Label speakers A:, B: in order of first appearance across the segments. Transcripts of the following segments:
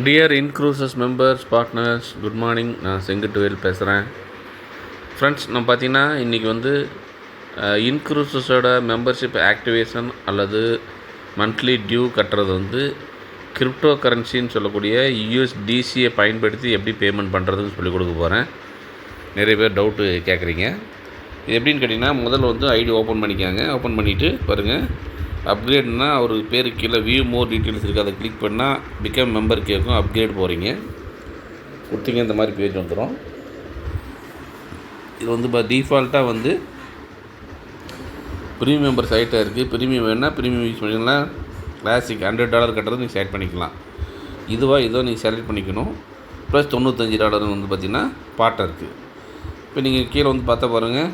A: Dear Incruises members partners good morning. நான் செங்குட்டுவேல் பேசுகிறேன். Friends, நம்ம பார்த்திங்கன்னா இன்றைக்கி வந்து இன்க்ரூசஸோட மெம்பர்ஷிப் ஆக்டிவேஷன் அல்லது மந்த்லி டியூ கட்டுறது வந்து கிரிப்டோ கரன்சின்னு சொல்லக்கூடிய யூஎஸ்டிசியை பயன்படுத்தி எப்படி பேமெண்ட் பண்ணுறதுன்னு சொல்லிக் கொடுக்க போகிறேன். நிறைய பேர் டவுட்டு கேட்குறீங்க. இது எப்படின்னு கேட்டிங்கன்னா, முதல்ல வந்து ஐடி ஓப்பன் பண்ணிக்காங்க. ஓப்பன் பண்ணிவிட்டு பாருங்கள், அப்கிரேட்னா அவர் பேர் கீழே வியூ மோர் டீட்டெயில்ஸ் இருக்குது. அதை கிளிக் பண்ணால் பிகம் மெம்பர் கேட்கும். அப்கிரேட் போகிறீங்க, கொடுத்தீங்க, இந்த மாதிரி பேஜ் வந்துடும். இது வந்து இப்போ டிஃபால்ட்டாக வந்து ப்ரீமியம் மெம்பர் சைட்டாக இருக்குது. ப்ரீமியம் வேணால் ப்ரீமியம் யூஸ் பண்ணிக்கலாம். கிளாசிக் $100 கட்டுறது நீங்கள் செலக்ட் பண்ணிக்கலாம். இதுவோ நீங்கள் செலக்ட் பண்ணிக்கணும். ப்ளஸ் $95 வந்து பார்த்திங்கன்னா பாட்டை இருக்குது. இப்போ நீங்கள் கீழே வந்து பார்த்தா பாருங்கள்,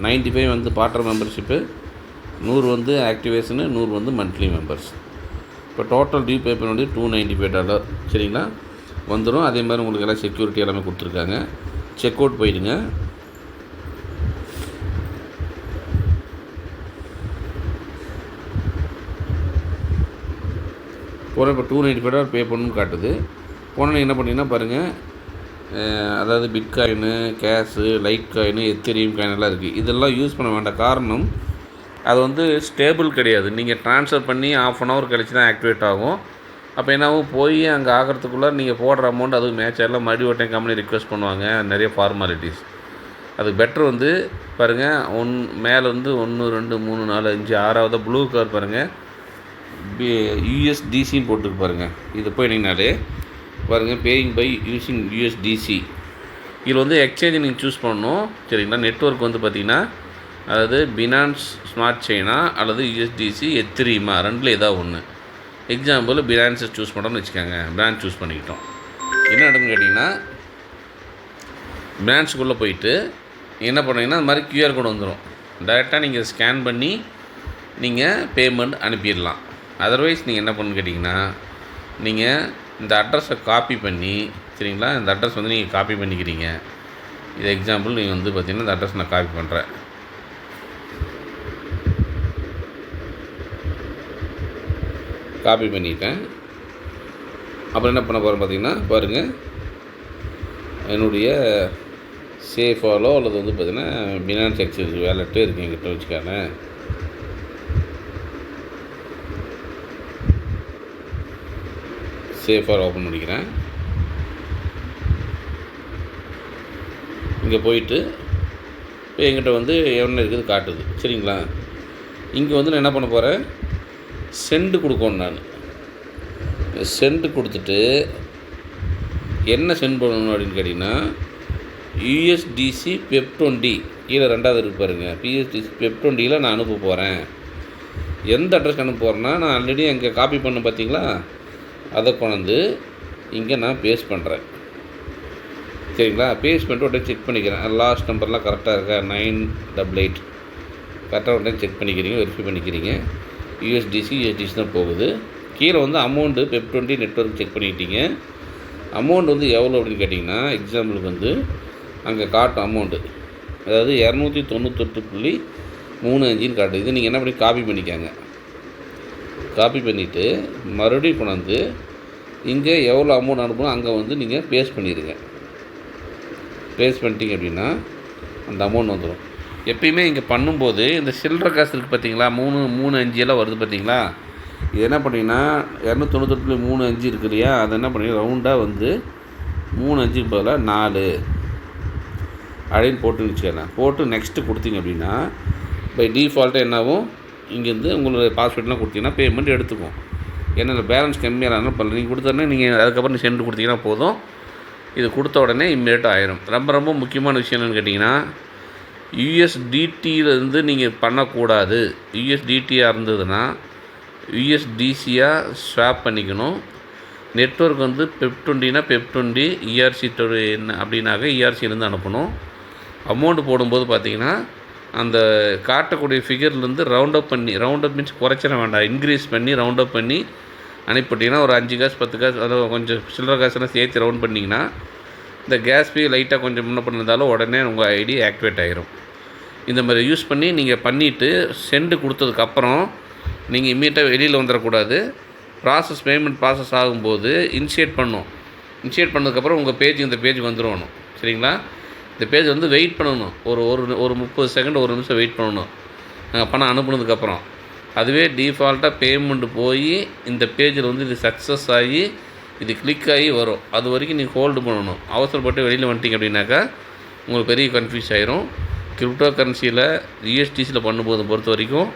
A: 95 வந்து பாட்டர் மெம்பர்ஷிப்பு, 100 வந்து ஆக்டிவேஷனு, 100 வந்து மந்த்லி மெம்பர்ஸ். இப்போ டோட்டல் டியூ பே பண்ண வேண்டியது $295. சரிங்களா, வந்துடும். அதே மாதிரி உங்களுக்கு எல்லாம் செக்யூரிட்டி எல்லாமே கொடுத்துருக்காங்க. செக் அவுட் போயிடுங்க. போன இப்போ $295 பே பண்ணணும்னு காட்டுது. போனால் என்ன பண்ணிங்கன்னா பாருங்கள், அதாவது bitcoin, cash, litecoin, ethereum coin எல்லாம் இருக்குது. இதெல்லாம் யூஸ் பண்ண வேண்டாம். காரணம், அது வந்து ஸ்டேபிள் கிடையாது. நீங்கள் ட்ரான்ஸ்ஃபர் பண்ணி ½ அன் ஹவர் கழிச்சு தான் ஆக்டிவேட் ஆகும். அப்போ என்னாகும், போய் அங்கே ஆகிறதுக்குள்ளே நீங்கள் போடுற அமௌண்ட் அதுவும் மேட்ச் ஆகலாம். மறுபடியும் ஒரு டைம் கம்பெனி ரிக்வெஸ்ட் பண்ணுவாங்க, நிறைய ஃபார்மாலிட்டிஸ். அதுக்கு பெட்ரு வந்து பாருங்கள், மேலே வந்து 1 2 3 4 5 6வது ப்ளூ கலர் பாருங்கள், யூஎஸ்டிசின்னு போட்டுருக்கு பாருங்கள். இது போயிட்டீங்கனாலே பாருங்கள், பேயிங் பை யூஸிங் யூஎஸ்டிசி. இதில் வந்து எக்ஸ்சேஞ்சு நீங்கள் சூஸ் பண்ணணும். சரிங்களா, நெட்வொர்க் வந்து பார்த்திங்கன்னா, அதாவது பினான்ஸ் ஸ்மார்ட் செயினா அல்லது யூஎஸ்டிசி எத்திரியுமா, ரெண்டில் ஏதாவது ஒன்று. எக்ஸாம்பிள் பினான்ஸை சூஸ் பண்ணுறோம்னு வச்சுக்கோங்க. பிரான்ச் சூஸ் பண்ணிக்கிட்டோம். என்ன நடக்குன்னு கேட்டிங்கன்னா, பிரான்ச்சுக்குள்ளே போயிட்டு என்ன பண்ணுறீங்கன்னா, அந்த மாதிரி QR கோடு வந்துடும். டைரெக்டாக நீங்கள் ஸ்கேன் பண்ணி நீங்கள் பேமெண்ட் அனுப்பிடலாம். அதர்வைஸ் நீங்கள் என்ன பண்ணுன்னு கேட்டிங்கன்னா, நீங்கள் இந்த அட்ரஸை காப்பி பண்ணி, சரிங்களா, இந்த அட்ரஸ் வந்து நீங்கள் காப்பி பண்ணிக்கிறீங்க. இது எக்ஸாம்பிள் நீங்கள் வந்து பார்த்திங்கன்னா, இந்த அட்ரஸ் நான் காப்பி பண்ணுறேன். காப்பி பண்ணிட்டேன். அப்புறம் என்ன பண்ண போகிறேன் பார்த்திங்கன்னா, பாருங்கள், என்னுடைய சேஃபாலோ அல்லது வந்து பார்த்திங்கன்னா பினான்ஸ் எக்ஸ்சேஞ்ச் வேலெட்டு இருக்குது என்கிட்ட வச்சுக்காங்க. சேஃபாக ஓப்பன் பண்ணிக்கிறேன். இங்கே போயிட்டு இப்போ என்கிட்ட வந்து என்ன இருக்குது காட்டுது. சரிங்களா, இங்கே வந்து நான் என்ன பண்ண போகிறேன், சென்டு கொடுக்கணும். நான் சென்டு கொடுத்துட்டு என்ன சென்ட் பண்ணணும் அப்படின்னு கேட்டிங்கன்னா, யூஎஸ்டிசி பெப்20 கீழே 2வது இருக்கு பாருங்கள், யூஎஸ்டிசி பெப்20யில் நான் அனுப்ப போகிறேன். எந்த அட்ரஸ்க்கு அனுப்ப போகிறேன்னா, நான் ஆல்ரெடி அங்கே காப்பி பண்ண பார்த்தீங்களா, அதை கொண்டு இங்கே நான் பேஸ்ட் பண்ணுறேன். சரிங்களா, பேஸ்ட் பண்ணிட்டு உடனே செக் பண்ணிக்கிறேன். லாஸ்ட் நம்பர்லாம் கரெக்டாக இருக்கா, 988 கரெக்டாக உடனே செக் பண்ணிக்கிறீங்க, வெரிஃபை பண்ணிக்கிறீங்க. யூஎஸ்டிசி தான் போகுது. கீழே வந்து அமௌண்ட்டு பெப்20 நெட்வொர்க் செக் பண்ணிக்கிட்டீங்க. அமௌண்ட் வந்து எவ்வளோ அப்படின்னு கேட்டிங்கன்னா, எக்ஸாம்பிளுக்கு வந்து அங்கே காட்டும் அமௌண்ட்டு, அதாவது 298.35 காட்டுது. இது நீங்கள் என்ன பண்ணி காப்பி பண்ணிக்காங்க. காப்பி பண்ணிவிட்டு மறுபடியும் கொண்டாந்து இங்கே எவ்வளோ அமௌண்ட் அனுப்பணும் அங்கே வந்து நீங்கள் பேஸ்ட் பண்ணிடுங்க. பேஸ்ட் பண்ணிட்டீங்க அப்படின்னா அந்த அமௌண்ட் வந்துடும். எப்பயுமே இங்கே பண்ணும்போது இந்த சில்லற காசு இருக்குது பார்த்தீங்களா, 335 எல்லாம் வருது பார்த்தீங்களா, இது என்ன பண்ணிங்கன்னா 298.35 இருக்கு இல்லையா, அதை என்ன பண்ணி ரவுண்டாக வந்து 35க்கு பதிலாக 4 அப்படின்னு போட்டு வச்சுக்கலாம். போட்டு நெக்ஸ்ட்டு கொடுத்தீங்க அப்படின்னா பை டிஃபால்ட்டாக என்னாகும், இங்கேருந்து உங்களுடைய பாஸ்வேர்ட்லாம் கொடுத்தீங்கன்னா பேமெண்ட் எடுத்துக்கும். ஏன்னா பேலன்ஸ் கம்மியாக இருந்தாலும் பண்ணல, நீங்கள் கொடுத்தோடனே நீங்கள் அதுக்கப்புறம் சென்ட் கொடுத்தீங்கன்னா போதும். இது கொடுத்த உடனே இம்மீடியட்டாக ஆயிரும். ரொம்ப முக்கியமான விஷயம் என்னென்னு கேட்டிங்கன்னா, யூஎஸ்டிடியிலேருந்து நீங்கள் பண்ணக்கூடாது. யூஎஸ்டிடியாக இருந்ததுன்னா யூஎஸ்டிசியாக ஸ்வாப் பண்ணிக்கணும். நெட்வொர்க் வந்து பெப்20னா பெப்20, இஆர்சி என்ன அப்படின்னாக்க இஆர்சிலேருந்து அனுப்பணும். அமௌண்ட்டு போடும்போது பார்த்திங்கன்னா அந்த காட்டக்கூடிய ஃபிகர்லேருந்து ரவுண்ட் அப் மீன்ஸ் குறைச்சிட வேண்டாம், இன்க்ரீஸ் பண்ணி ரவுண்ட் அப் பண்ணி அனுப்பிட்டிங்கன்னா ஒரு 5 காசு 10 காசு, அதை கொஞ்சம் சில்லற காசுலாம் சேர்த்து ரவுண்ட் பண்ணிங்கன்னா இந்த கேஸ் ஃபீ லைட்டாக கொஞ்சம் முன்ன பண்ணியிருந்தாலும் உடனே உங்கள் ஐடி ஆக்டிவேட் ஆகிரும். இந்த மாதிரி யூஸ் பண்ணி நீங்கள் பண்ணிவிட்டு சென்டு கொடுத்ததுக்கப்புறம் நீங்கள் இம்மீடியட்டாக வெளியில் வந்துடக்கூடாது. பேமெண்ட் ப்ராசஸ் ஆகும்போது இனிஷியேட் பண்ணும். இனிஷியேட் பண்ணதுக்கப்புறம் உங்கள் பேஜ் இந்த பேஜுக்கு வந்துடணும். சரிங்களா? இந்த பேஜ் வந்து வெயிட் பண்ணணும். ஒரு ஒரு ஒரு 30 செகண்ட் 1 நிமிஷம் வெயிட் பண்ணணும் பணம் அனுப்புனதுக்கப்புறம். அதுவே டிஃபால்ட்டாக பேமெண்ட் போய் இந்த பேஜில் வந்து இது சக்ஸஸ் ஆகி இது கிளிக் ஆகி வரும். அது வரைக்கும் நீங்கள் ஹோல்டு பண்ணணும். அவசரப்பட்டு வெளியில் வந்துட்டீங்க அப்படின்னாக்கா உங்களுக்கு பெரிய கன்ஃபியூஸ் ஆயிரும். கிரிப்டோ கரன்சியில் யூஎஸ்டிசியில் பண்ணும்போது பொறுத்த வரைக்கும்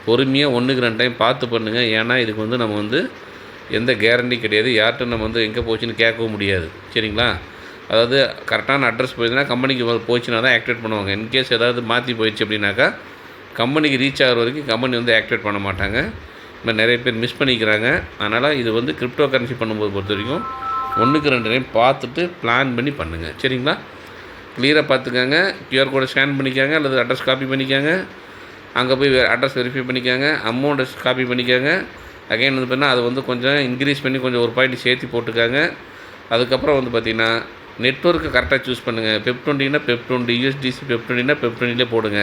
A: பொறுமையாக 1க்கு 2 டைம் பார்த்து பண்ணுங்கள். ஏன்னா இதுக்கு வந்து நம்ம வந்து எந்த கேரண்டி கிடையாது. யார்கிட்ட நம்ம வந்து எங்கே போச்சுன்னு கேட்கவும் முடியாது. சரிங்களா? அதாவது கரெக்டான அட்ரஸ் போயிருந்தா கம்பெனிக்கு போச்சுன்னா தான் ஆக்டிவேட் பண்ணுவாங்க. இன்கேஸ் ஏதாவது மாற்றி போயிடுச்சு அப்படின்னாக்கா கம்பெனிக்கு ரீச் ஆகிற வரைக்கும் கம்பெனி வந்து ஆக்டிவேட் பண்ண மாட்டாங்க. இந்த நிறைய பேர் மிஸ் பண்ணிக்கிறாங்க. அதனால் இது வந்து கிரிப்டோ கரன்சி பண்ணும்போது பொறுத்த வரைக்கும் 1க்கு 2 டைம் பார்த்துட்டு பிளான் பண்ணி பண்ணுங்கள். சரிங்களா? கிளியராக பார்த்துக்கங்க. கியூஆர் கோடை ஸ்கேன் பண்ணிக்காங்க அல்லது அட்ரஸ் காப்பி பண்ணிக்காங்க. அங்கே போய் அட்ரஸ் வெரிஃபை பண்ணிக்காங்க. அமௌண்ட்டை காப்பி பண்ணிக்காங்க. அகைன் வந்து பார்த்தீங்கன்னா அது வந்து கொஞ்சம் இன்க்ரீஸ் பண்ணி கொஞ்சம் ஒரு பாயிண்ட் சேர்த்து போட்டுக்காங்க. அதுக்கப்புறம் வந்து பார்த்திங்கன்னா நெட்வொர்க்கை கரெக்டாக சூஸ் பண்ணுங்கள். பெப்20னா பெப்20, யூஎஸ்டிசி பெப்20னா பெப்20லே போடுங்க.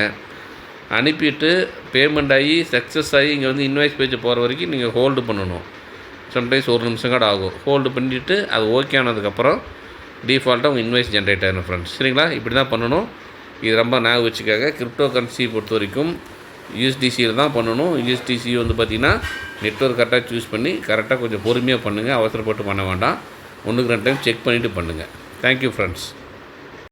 A: அனுப்பிட்டு பேமெண்ட் ஆகி சக்ஸஸ் ஆகி இங்கே வந்து இன்வாய்ஸ் பேஜ் போகிற வரைக்கும் நீங்கள் ஹோல்டு பண்ணணும். சம்டைம்ஸ் 1 நிமிஷம் கூட ஆகும். ஹோல்டு பண்ணிவிட்டு அது ஓகே ஆனதுக்கப்புறம் டிஃபால்ட்டாக உங்கள் இன்வாய்ஸ் ஜென்ரேட் ஆகிடும் ஃப்ரெண்ட்ஸ். சரிங்களா? இப்படி தான் பண்ணணும். இது ரொம்ப ஞாபகம் வச்சுக்காங்க. கிரிப்டோ கரன்சி பொறுத்த வரைக்கும் யூஎஸ்டிசியில் தான் பண்ணணும். யூஎஸ்டிசி வந்து பார்த்திங்கன்னா நெட்வொர்க் கரெக்டாக சூஸ் பண்ணி கரெக்டாக கொஞ்சம் பொறுமையாக பண்ணுங்கள். அவசரப்பட்டு பண்ண வேண்டாம். 1க்கு 2 டைம் செக் பண்ணிவிட்டு பண்ணுங்கள். Thank you friends.